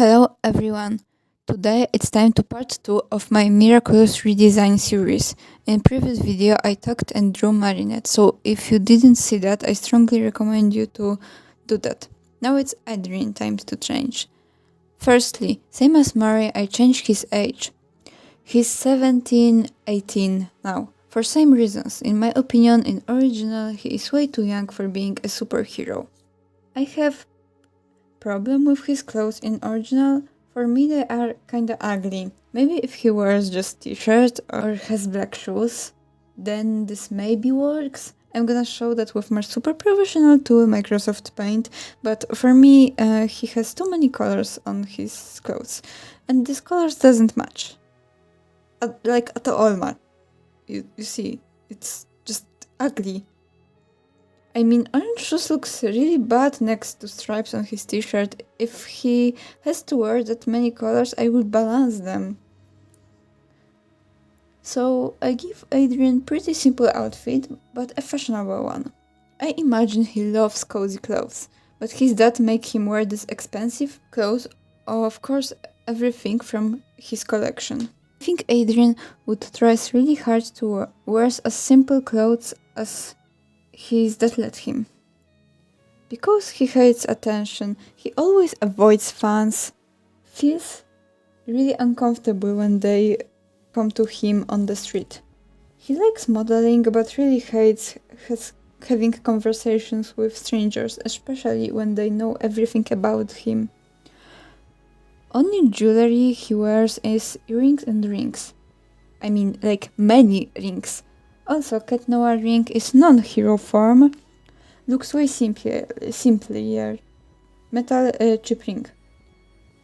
Hello everyone! Today it's time to part 2 of my Miraculous redesign series. In previous video I talked and drew Marinette, so if you didn't see that I strongly recommend you to do that. Now it's Adrien time to change. Firstly, same as Mari, I changed his age. He's 17, 18 now. For same reasons, in my opinion, in original he is way too young for being a superhero. I have problem with his clothes in original. For me they are kinda ugly. Maybe if he wears just t-shirt or has black shoes, then this maybe works. I'm gonna show that with my super professional tool Microsoft Paint, but for me he has too many colors on his clothes and these colors doesn't match. At all match. You see, it's just ugly. I mean, orange shoes looks really bad next to stripes on his t-shirt. If he has to wear that many colors, I will balance them. So I give Adrien pretty simple outfit, but a fashionable one. I imagine he loves cozy clothes, but his dad make him wear this expensive clothes, or of course everything from his collection. I think Adrien would try really hard to wear as simple clothes as his dad let him. Because he hates attention, he always avoids fans, feels really uncomfortable when they come to him on the street. He likes modeling but really hates having conversations with strangers, especially when they know everything about him. Only jewelry he wears is earrings and rings. I mean, like many rings. Also, Cat Noir ring is non-hero form, looks way simpler, metal chip ring.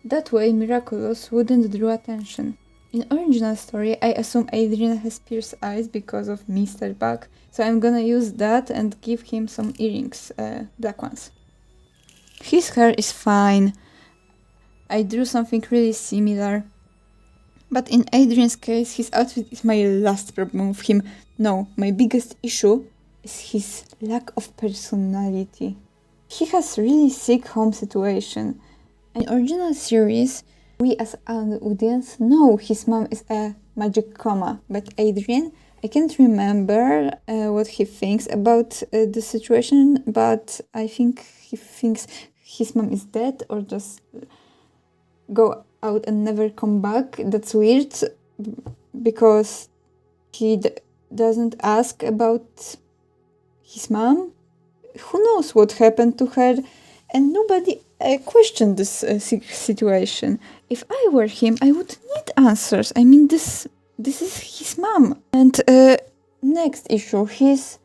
That way Miraculous wouldn't draw attention. In original story, I assume Adrien has pierced eyes because of Mr. Bug, so I'm gonna use that and give him some earrings, black ones. His hair is fine. I drew something really similar. But in Adrien's case, his outfit is my last problem with him. No, my biggest issue is his lack of personality. He has really sick home situation. In original series, we as an audience know his mom is a magic coma, but Adrien, I can't remember what he thinks about the situation, but I think he thinks his mom is dead or just go out and never come back. That's weird because he doesn't ask about his mom. Who knows what happened to her, and nobody questioned this situation. If I were him, I would need answers. I mean, this is his mom. And next issue, his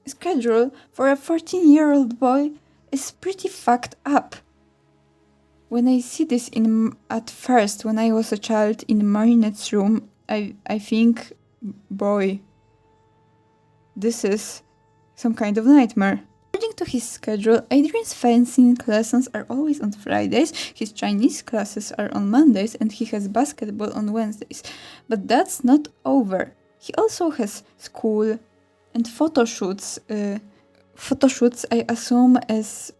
schedule for a 14-year-old boy is pretty fucked up. When I see this at first, when I was a child in Marinette's room, I think, boy, this is some kind of nightmare. According to his schedule, Adrien's fencing lessons are always on Fridays, his Chinese classes are on Mondays, and he has basketball on Wednesdays. But that's not over. He also has school and photo shoots. Photo-shoots, I assume, as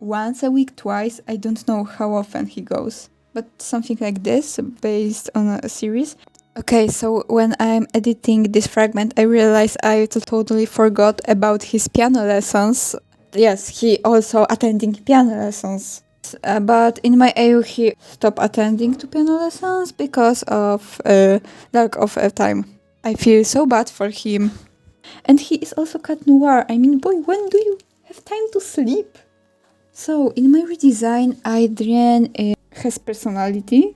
once a week, twice, I don't know how often he goes, but something like this, based on a series. Okay, so when I'm editing this fragment, I realized I totally forgot about his piano lessons. Yes, he also attending piano lessons. But in my AU, he stopped attending to piano lessons because of lack of time. I feel so bad for him. And he is also Cat Noir. I mean, boy, when do you have time to sleep? So, in my redesign, Adrien has personality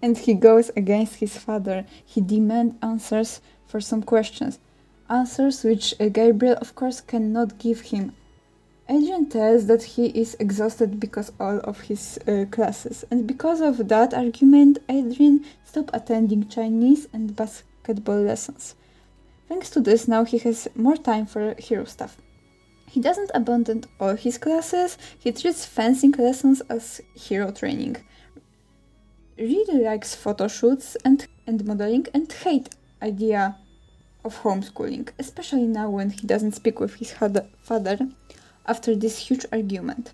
and he goes against his father. He demands answers for some questions. Answers which Gabriel, of course, cannot give him. Adrien tells that he is exhausted because all of his classes. And because of that argument, Adrien stopped attending Chinese and basketball lessons. Thanks to this, now he has more time for hero stuff. He doesn't abandon all his classes, he treats fencing lessons as hero training. Really likes photo shoots and modeling and hate idea of homeschooling, especially now when he doesn't speak with his father after this huge argument.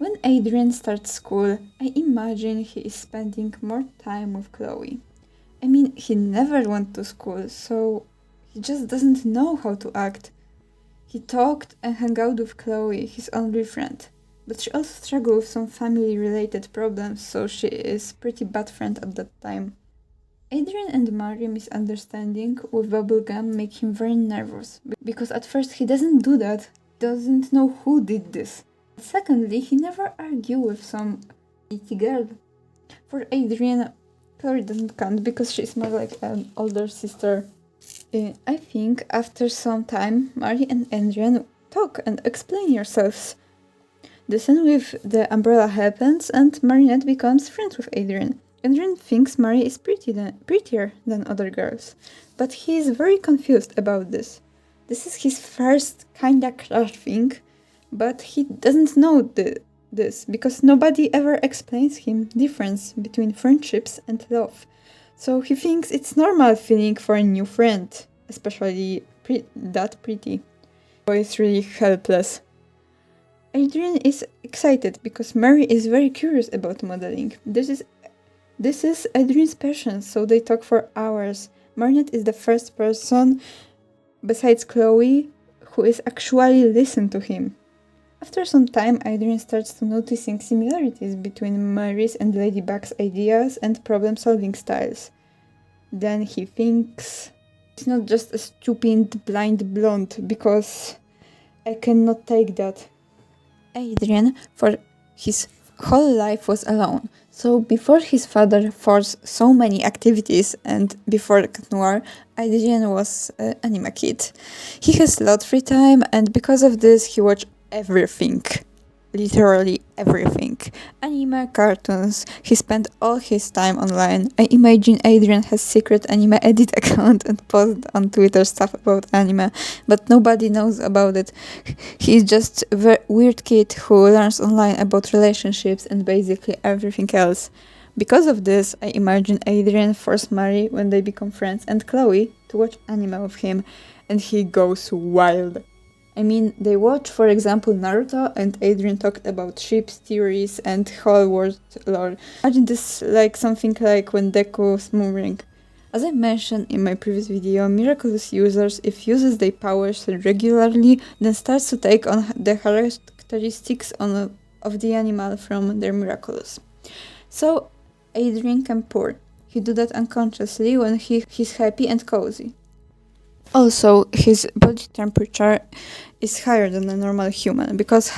When Adrien starts school, I imagine he is spending more time with Chloe. I mean, he never went to school, so he just doesn't know how to act. He talked and hung out with Chloe, his only friend. But she also struggled with some family-related problems, so she is pretty bad friend at that time. Adrien and Mary's misunderstanding with bubblegum make him very nervous, because at first he doesn't do that, doesn't know who did this. Secondly, he never argued with some pretty girl. For Adrien, Chloe doesn't count because she's more like an older sister. I think after some time, Mary and Adrien talk and explain yourselves. The scene with the umbrella happens and Marinette becomes friends with Adrien. Adrien thinks Mary is prettier than other girls, but he is very confused about this. This is his first kinda crush thing, but he doesn't know this because nobody ever explains him difference between friendships and love. So he thinks it's normal feeling for a new friend, especially that pretty. Boy is really helpless. Adrien is excited because Mary is very curious about modeling. This is Adrien's passion, so they talk for hours. Marinette is the first person, besides Chloe, who is actually listen to him. After some time, Adrien starts to noticing similarities between Mary's and Ladybug's ideas and problem-solving styles. Then he thinks it's not just a stupid blind blonde, because I cannot take that. Adrien, for his whole life, was alone. So before his father forced so many activities and before Cat Noir, Adrien was an anime kid. He has a lot of free time and because of this he watched everything. Literally everything. Anime, cartoons, he spent all his time online. I imagine Adrien has secret anime edit account and posts on Twitter stuff about anime, but nobody knows about it. He's just a weird kid who learns online about relationships and basically everything else. Because of this, I imagine Adrien forced Mary, when they become friends, and Chloe to watch anime with him, and he goes wild. I mean, they watch, for example, Naruto, and Adrien talked about ships, theories, and whole world lore. Imagine this like something like when Deku's Moonring. As I mentioned in my previous video, Miraculous users, if uses their powers regularly, then starts to take on the characteristics of the animal from their Miraculous. So, Adrien can purr. He do that unconsciously when he's happy and cozy. Also, his body temperature is higher than a normal human because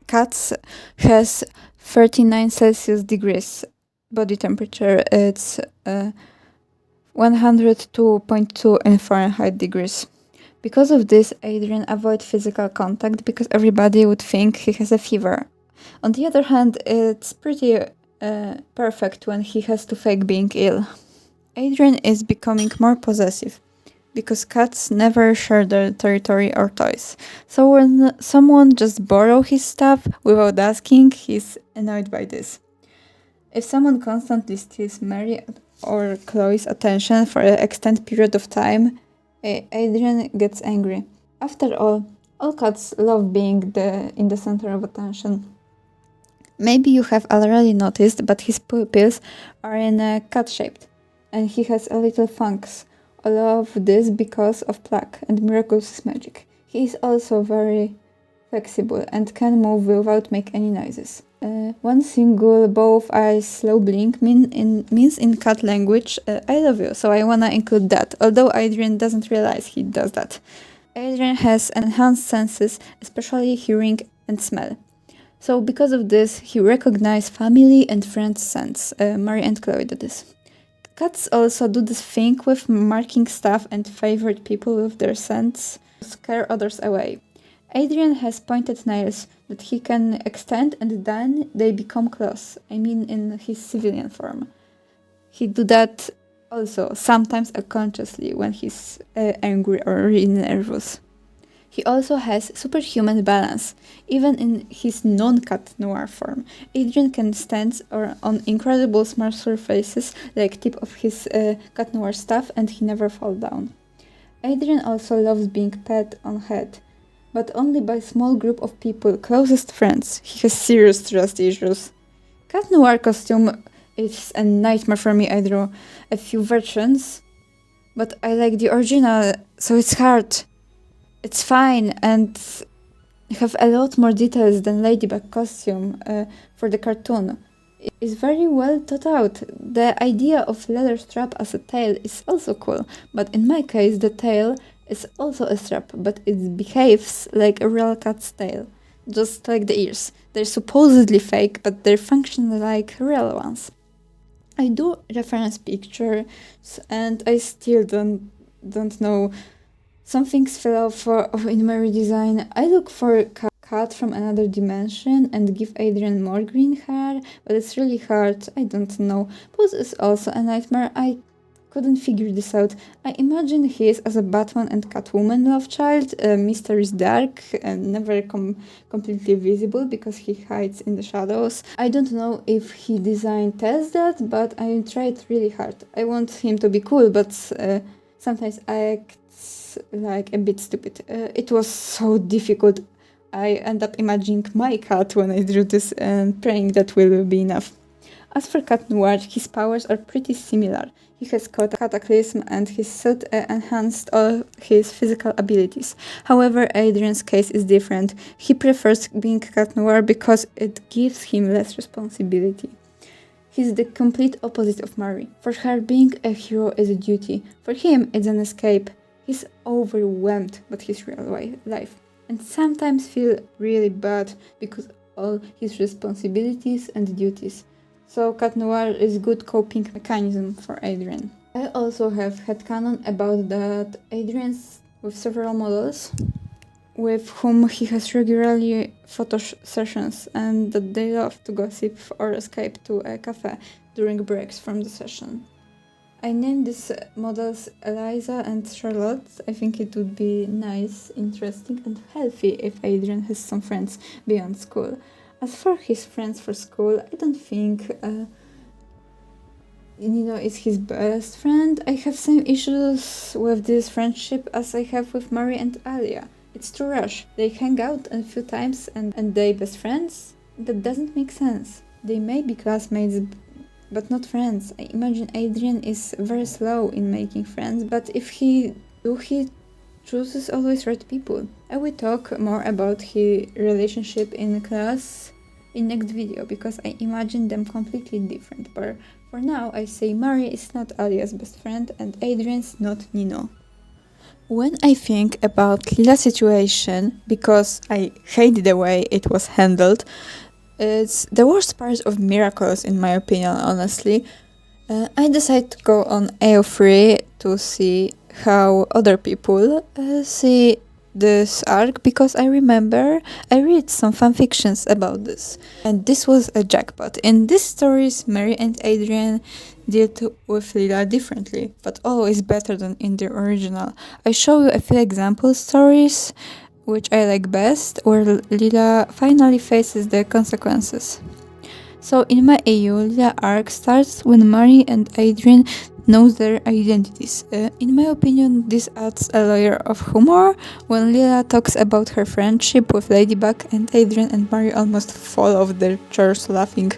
cats has 39 Celsius degrees body temperature. It's 102.2 in Fahrenheit degrees. Because of this, Adrien avoid physical contact because everybody would think he has a fever. On the other hand, it's pretty perfect when he has to fake being ill. Adrien is becoming more possessive, because cats never share their territory or toys. So when someone just borrows his stuff without asking, he's annoyed by this. If someone constantly steals Mary or Chloe's attention for an extended period of time, Adrien gets angry. After all cats love being in the center of attention. Maybe you have already noticed, but his pupils are in a cat-shaped, and he has a little fangs. All of this because of plaque and Miraculous magic. He is also very flexible and can move without making any noises. One single both eyes slow blink means in cat language, I love you, so I wanna include that, although Adrien doesn't realize he does that. Adrien has enhanced senses, especially hearing and smell. So because of this, he recognizes family and friends' scents. Mary and Chloe did this. Cats also do this thing with marking stuff and favorite people with their scents to scare others away. Adrien has pointed nails that he can extend and then they become claws, in his civilian form. He do that also, sometimes unconsciously when he's angry or really nervous. He also has superhuman balance. Even in his non-Cat Noir form, Adrien can stand on incredible smart surfaces like tip of his Cat Noir staff and he never falls down. Adrien also loves being pat on head. but only by small group of people, closest friends. He has serious trust issues. Cat Noir costume is a nightmare for me. I drew a few versions, but I like the original, so it's hard. It's fine, and have a lot more details than Ladybug costume for the cartoon. It is very well thought out. The idea of leather strap as a tail is also cool, but in my case the tail is also a strap, but it behaves like a real cat's tail, just like the ears. They're supposedly fake, but they function like real ones. I do reference pictures, and I still don't know. Some things fell off in my redesign. I look for a cat from another dimension and give Adrien more green hair, but it's really hard. I don't know. Pose is also a nightmare. I couldn't figure this out. I imagine he is as a Batman and Catwoman love child. Mr. is dark and never completely visible because he hides in the shadows. I don't know if he design tells that, but I tried really hard. I want him to be cool, but sometimes I act like a bit stupid. It was so difficult. I end up imagining my cat when I drew this and praying that will be enough. As for Cat Noir, his powers are pretty similar. He has caught Cataclysm and his suit enhanced all his physical abilities. However, Adrien's case is different. He prefers being Cat Noir because it gives him less responsibility. He's the complete opposite of Mary. For her, being a hero is a duty. For him, it's an escape. He's overwhelmed by his real life and sometimes feel really bad because of all his responsibilities and duties. So Cat Noir is good coping mechanism for Adrien. I also have headcanon about that Adrien's with several models with whom he has regularly photo sessions and that they love to gossip or escape to a cafe during breaks from the session. I named these models Eliza and Charlotte. I think it would be nice, interesting and healthy if Adrien has some friends beyond school. As for his friends for school, I don't think it's his best friend. I have same issues with this friendship as I have with Mari and Alia. It's too rush. They hang out a few times and they best friends? That doesn't make sense. They may be classmates but not friends. I imagine Adrien is very slow in making friends, but if he chooses always right people. I will talk more about his relationship in class in next video because I imagine them completely different, but for now I say Mari is not Alia's best friend and Adrien's not Nino. When I think about Lila's situation, because I hate the way it was handled, it's the worst part of Miraculous in my opinion, honestly. I decided to go on AO3 to see how other people see this arc because I remember I read some fanfictions about this and this was a jackpot. In these stories, Mary and Adrien deal with Lila differently, but always better than in the original. I show you a few example stories which I like best, where Lila finally faces the consequences. So in my AU, Lila arc starts when Mari and Adrien knows their identities. In my opinion, this adds a layer of humor when Lila talks about her friendship with Ladybug and Adrien and Mari almost fall off their chairs laughing.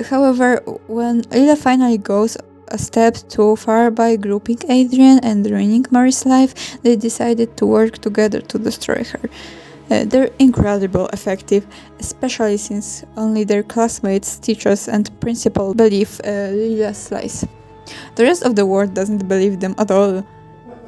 However, when Lila finally goes a step too far by grouping Adrien and ruining Mari's life, they decided to work together to destroy her. They're incredibly effective, especially since only their classmates, teachers and principal believe Lila's lies. The rest of the world doesn't believe them at all,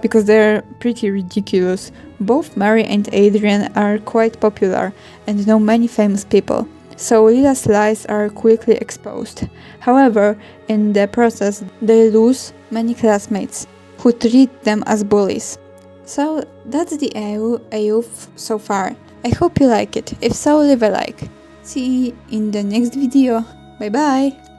because they're pretty ridiculous. Both Mari and Adrien are quite popular and know many famous people, so Lila's lies are quickly exposed. However, in the process, they lose many classmates, who treat them as bullies. So that's the AU so far. I hope you like it. If so, leave a like. See you in the next video. Bye bye!